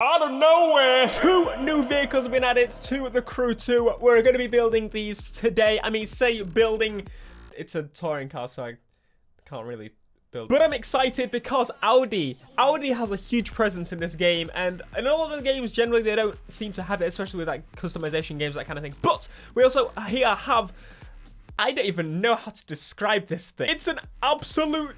Out of nowhere, 2 new vehicles have been added to the Crew 2. We're going to be building these today. I mean, say building, it's a touring car, so I can't really build. But I'm excited because Audi has a huge presence in this game, and in a lot of the games, generally, they don't seem to have it, especially with like customization games, that kind of thing. But we also here have, I don't even know how to describe this thing. It's an absolute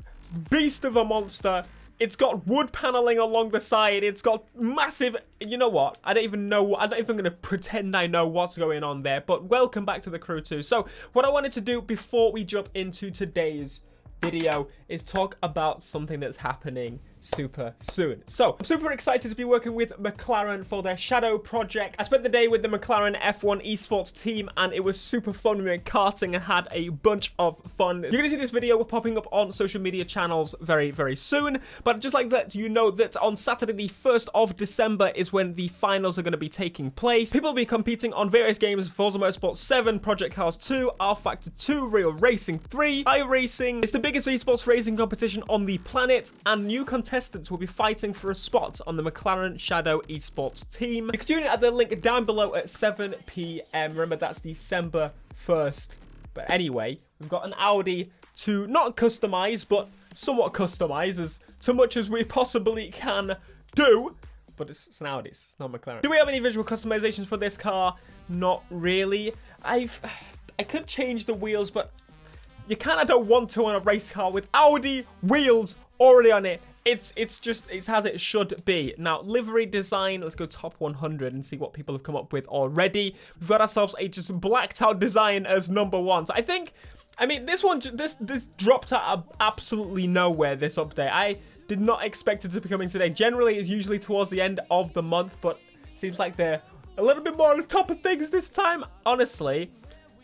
beast of a monster. It's got wood paneling along the side. It's got massive... You know what? I'm not even going to pretend I know what's going on there. But welcome back to the Crew 2. So, what I wanted to do before we jump into today's video is talk about something that's happening super soon. So, I'm super excited to be working with McLaren for their Shadow project. I spent the day with the McLaren F1 esports team and it was super fun. We went karting and had a bunch of fun. You're gonna see this video popping up on social media channels very, very soon. But just like that, you know that on Saturday the 1st of December is when the finals are going to be taking place. People will be competing on various games: Forza Motorsport 7, Project Cars 2, R Factor 2, Real Racing 3, iRacing. It's the biggest esports racing competition on the planet, and new contestants will be fighting for a spot on the McLaren Shadow esports team. You can tune in at the link down below at 7 p.m. Remember, that's December 1st. But anyway, we've got an Audi to not customize, but somewhat customize as to much as we possibly can do. But it's an Audi, it's not McLaren. Do we have any visual customizations for this car? Not really. I could change the wheels, but you kind of don't want to on a race car with Audi wheels already on it. It's as it should be. Now, livery design, let's go top 100 and see what people have come up with already. We've got ourselves a just blacked out design as #1. So I mean, this dropped out of absolutely nowhere, this update. I did not expect it to be coming today. Generally, it's usually towards the end of the month, but seems like they're a little bit more on the top of things this time. Honestly,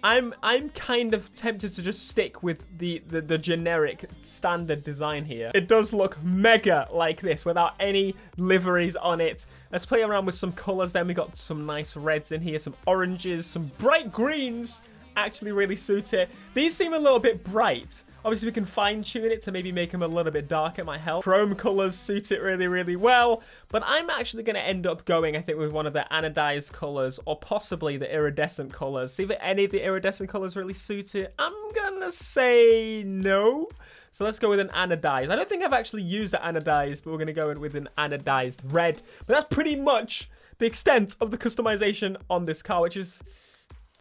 I'm kind of tempted to just stick with the generic standard design here. It does look mega like this without any liveries on it. Let's play around with some colors. Then we got some nice reds in here, some oranges, some bright greens actually really suit it. These seem a little bit bright. Obviously, we can fine-tune it to maybe make them a little bit darker. It might help. Chrome colors suit it really, really well. But I'm actually going to end up going, I think, with one of the anodized colors or possibly the iridescent colors. See if any of the iridescent colors really suit it. I'm going to say no. So let's go with an anodized. I don't think I've actually used the anodized, but we're going to go in with an anodized red. But that's pretty much the extent of the customization on this car, which is...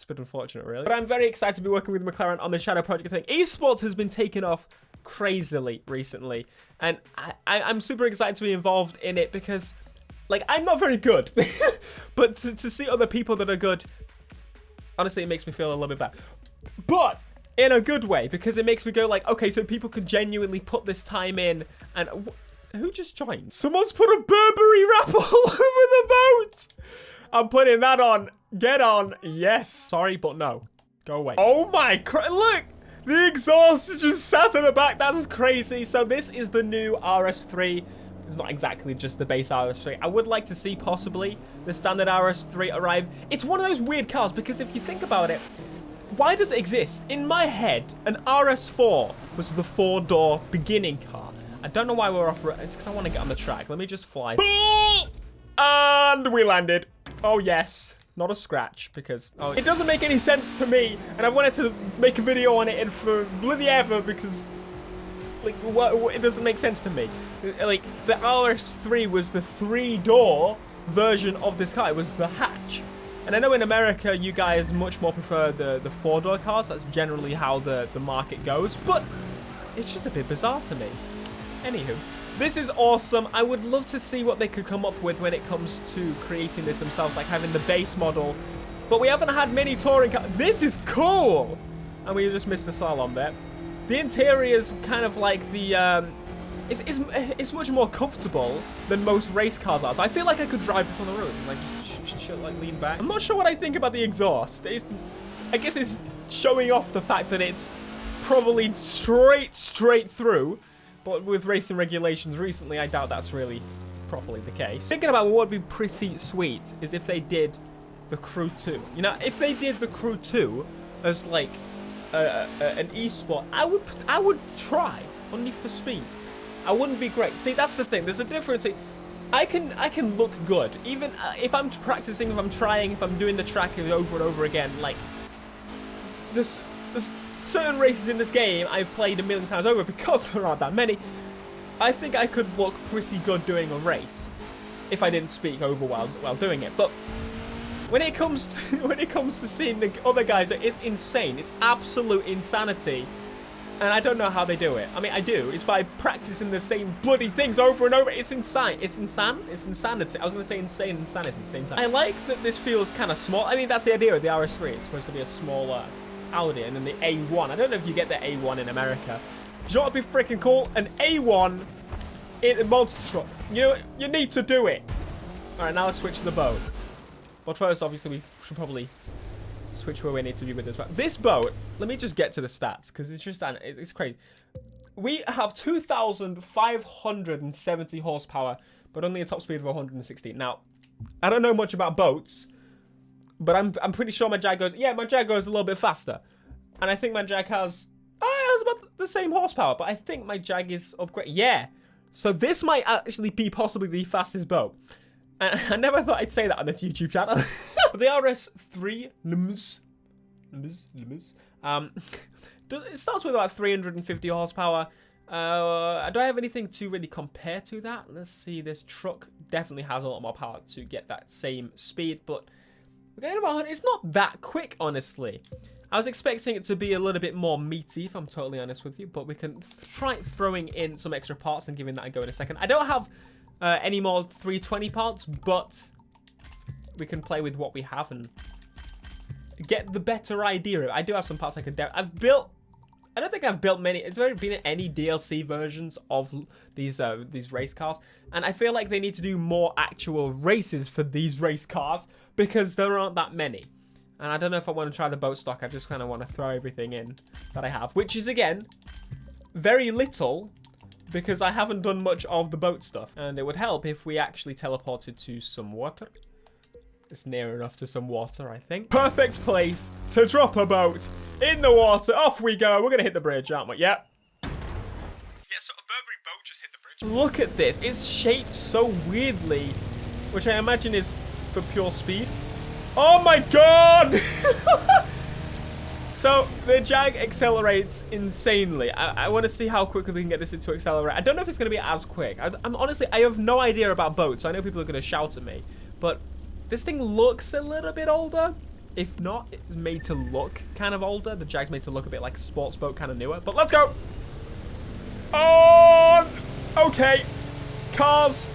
a bit unfortunate, really. But I'm very excited to be working with McLaren on the Shadow project thing. Esports has been taken off crazily recently, and I'm super excited to be involved in it because, like, I'm not very good, but to see other people that are good, honestly, it makes me feel a little bit bad. But in a good way, because it makes me go like, okay, so people could genuinely put this time in, and who just joined? Someone's put a Burberry wrap all over the boat. I'm putting that on. Get on. Yes. Sorry, but no. Go away. Oh my Christ. Look. The exhaust is just sat in the back. That's crazy. So this is the new RS3. It's not exactly just the base RS3. I would like to see possibly the standard RS3 arrive. It's one of those weird cars because if you think about it, why does it exist? In my head, an RS4 was the 4-door beginning car. I don't know why we're off. It's because I want to get on the track. Let me just fly. And we landed. Oh, yes. Not a scratch, because it doesn't make any sense to me, and I wanted to make a video on it and for bloody ever, because, like, it doesn't make sense to me. Like, the RS3 was the 3-door version of this car. It was the hatch. And I know in America, you guys much more prefer the 4-door cars. That's generally how the market goes, but it's just a bit bizarre to me. Anywho. This is awesome. I would love to see what they could come up with when it comes to creating this themselves, like having the base model. But we haven't had many touring cars. This is cool! And we just missed the slalom there. The interior is kind of like the... It's much more comfortable than most race cars are. So I feel like I could drive this on the road. Like, just like lean back. I'm not sure what I think about the exhaust. I guess it's showing off the fact that it's probably straight through. But with racing regulations recently, I doubt that's really properly the case. Thinking about what would be pretty sweet is if they did the Crew 2. You know, if they did the Crew 2 as like an e-sport, I would try on Need for Speed. I wouldn't be great. See, that's the thing. There's a difference. I can look good. Even if I'm practicing, if I'm trying, if I'm doing the track over and over again, like, there's certain races in this game I've played a million times over because there aren't that many. I think I could look pretty good doing a race if I didn't speak over while doing it. But when it comes to seeing the other guys, it's insane. It's absolute insanity. And I don't know how they do it. I mean, I do. It's by practicing the same bloody things over and over. It's insane. It's insanity. I was going to say insane insanity at the same time. I like that this feels kind of small. I mean, that's the idea of the RS3. It's supposed to be a smaller Audi. And then the A1. I don't know if you get the A1 in America. Do you know what would be freaking cool? An A1 in a monster truck. You need to do it. All right, now let's switch to the boat. But first, obviously, we should probably switch where we need to be with this boat. This boat, let me just get to the stats, because it's crazy. We have 2,570 horsepower, but only a top speed of 116. Now, I don't know much about boats, but I'm pretty sure my Jag goes a little bit faster. And I think my Jag has about the same horsepower, but I think my Jag is upgraded. Yeah. So this might actually be possibly the fastest boat. I never thought I'd say that on this YouTube channel. But the RS3 LMS, it starts with about 350 horsepower. Do I have anything to really compare to that? Let's see. This truck definitely has a lot more power to get that same speed, but we're getting about, it's not that quick, honestly. I was expecting it to be a little bit more meaty, if I'm totally honest with you, but we can try throwing in some extra parts and giving that a go in a second. I don't have any more 320 parts, but we can play with what we have and get the better idea. I do have some parts I could I don't think I've built many. Has there been any DLC versions of these race cars? And I feel like they need to do more actual races for these race cars because there aren't that many. And I don't know if I want to try the boat stock. I just kind of want to throw everything in that I have, which is, again, very little, because I haven't done much of the boat stuff. And it would help if we actually teleported to some water. It's near enough to some water, I think. Perfect place to drop a boat in the water. Off we go. We're going to hit the bridge, aren't we? Yep. Yeah, so a Burberry boat just hit the bridge. Look at this. It's shaped so weirdly, which I imagine is for pure speed. Oh my god! So, the Jag accelerates insanely. I want to see how quickly we can get this to accelerate. I don't know if it's going to be as quick. Honestly, I have no idea about boats. I know people are going to shout at me. But this thing looks a little bit older. If not, it's made to look kind of older. The Jag's made to look a bit like a sports boat, kind of newer. But let's go! Oh! Okay. Cars.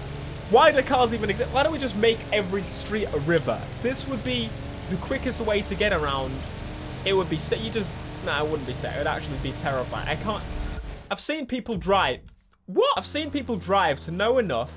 Why do cars even exist? Why don't we just make every street a river? This would be the quickest way to get around. It would be set. Nah, it wouldn't be set. It would actually be terrifying. I've seen people drive. What? I've seen people drive to know enough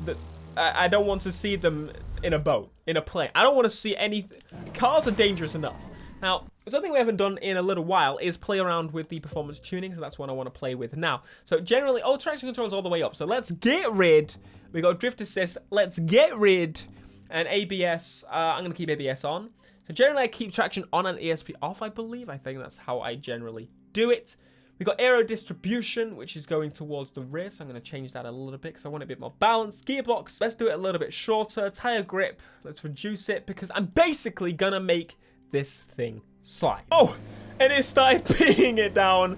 that I don't want to see them in a boat, in a plane. I don't want to see any. Cars are dangerous enough. Now, something we haven't done in a little while is play around with the performance tuning, so that's what I want to play with now. So generally, traction control is all the way up. So let's get rid. We got drift assist. Let's get rid. And ABS. I'm going to keep ABS on. So generally, I keep traction on and ESP off, I believe. I think that's how I generally do it. We got aero distribution, which is going towards the rear. So I'm going to change that a little bit because I want it a bit more balanced. Gearbox. Let's do it a little bit shorter. Tire grip. Let's reduce it because I'm basically going to make this thing slide. Oh, and it started peeing it down,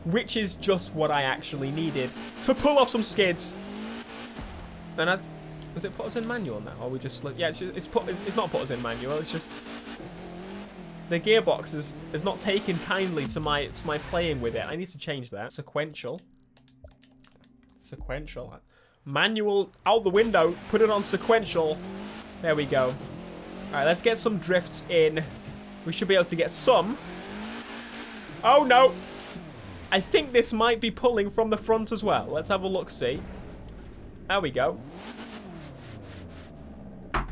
which is just what I actually needed to pull off some skids. And does it put us in manual now? Or we just slip? Yeah, it's not put us in manual. It's just the gearbox is not taken kindly to my playing with it. I need to change that. Sequential. Manual out the window. Put it on sequential. There we go. All right, let's get some drifts in. We should be able to get some. Oh, no. I think this might be pulling from the front as well. Let's have a look-see. There we go.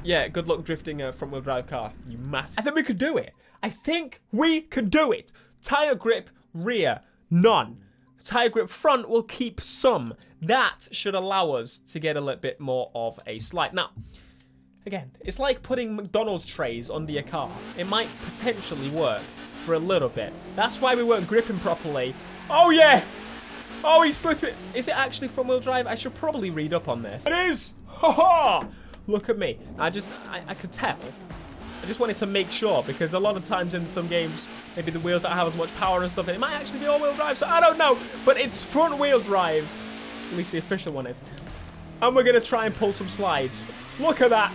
Yeah, good luck drifting a front-wheel drive car, you massive. I think we could do it. I think we can do it. Tire grip rear, none. Tire grip front will keep some. That should allow us to get a little bit more of a slide. Now, again, it's like putting McDonald's trays under your car. It might potentially work for a little bit. That's why we weren't gripping properly. Oh, yeah. Oh, he's slipping. Is it actually front-wheel drive? I should probably read up on this. It is. Ha ha! Look at me. I could tell. I just wanted to make sure, because a lot of times in some games, maybe the wheels don't have as much power and stuff, and it might actually be all-wheel drive, so I don't know. But it's front-wheel drive. At least the official one is. And we're going to try and pull some slides. Look at that.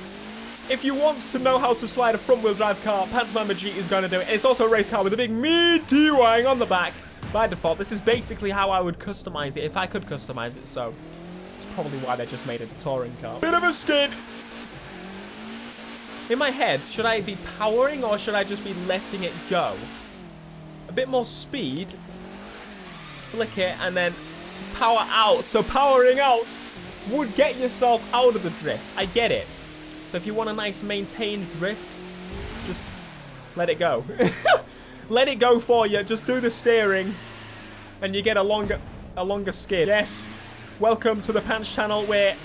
If you want to know how to slide a front-wheel drive car, Pantsman Majid is going to do it. It's also a race car with a big meaty wang on the back. By default, this is basically how I would customize it, if I could customize it, so it's probably why they just made it a touring car. Bit of a skid. In my head, should I be powering or should I just be letting it go? A bit more speed. Flick it and then power out. So powering out would get yourself out of the drift. I get it. So if you want a nice maintained drift, just let it go. Let it go for you. Just do the steering and you get a longer skid. Yes. Welcome to the Pants channel where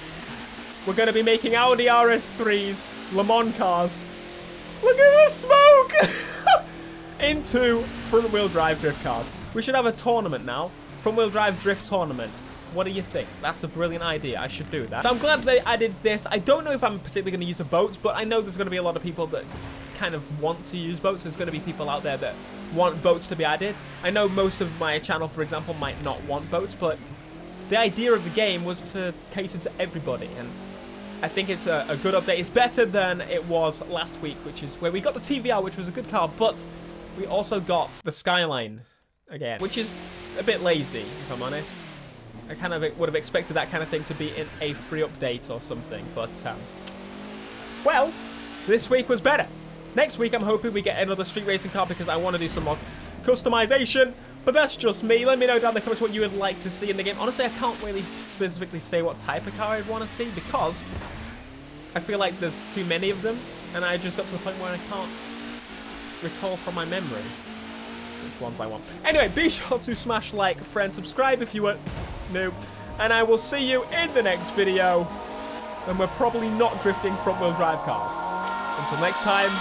we're going to be making Audi RS3s, Le Mans cars. Look at the smoke! Into front-wheel drive drift cars. We should have a tournament now. Front-wheel drive drift tournament. What do you think? That's a brilliant idea. I should do that. So I'm glad they added this. I don't know if I'm particularly going to use a boat, but I know there's going to be a lot of people that kind of want to use boats. There's going to be people out there that want boats to be added. I know most of my channel, for example, might not want boats, but the idea of the game was to cater to everybody, and I think it's a good update. It's better than it was last week, which is where we got the TVR, which was a good car, but we also got the Skyline again, which is a bit lazy, if I'm honest. I kind of would have expected that kind of thing to be in a free update or something, but, well, this week was better. Next week, I'm hoping we get another street racing car because I want to do some more customization, but that's just me. Let me know down in the comments what you would like to see in the game. Honestly, I can't really specifically say what type of car I'd want to see because I feel like there's too many of them, and I just got to the point where I can't recall from my memory which ones I want. Anyway, be sure to smash like, friend, subscribe if you were new, and I will see you in the next video, and we're probably not drifting front-wheel drive cars. Until next time,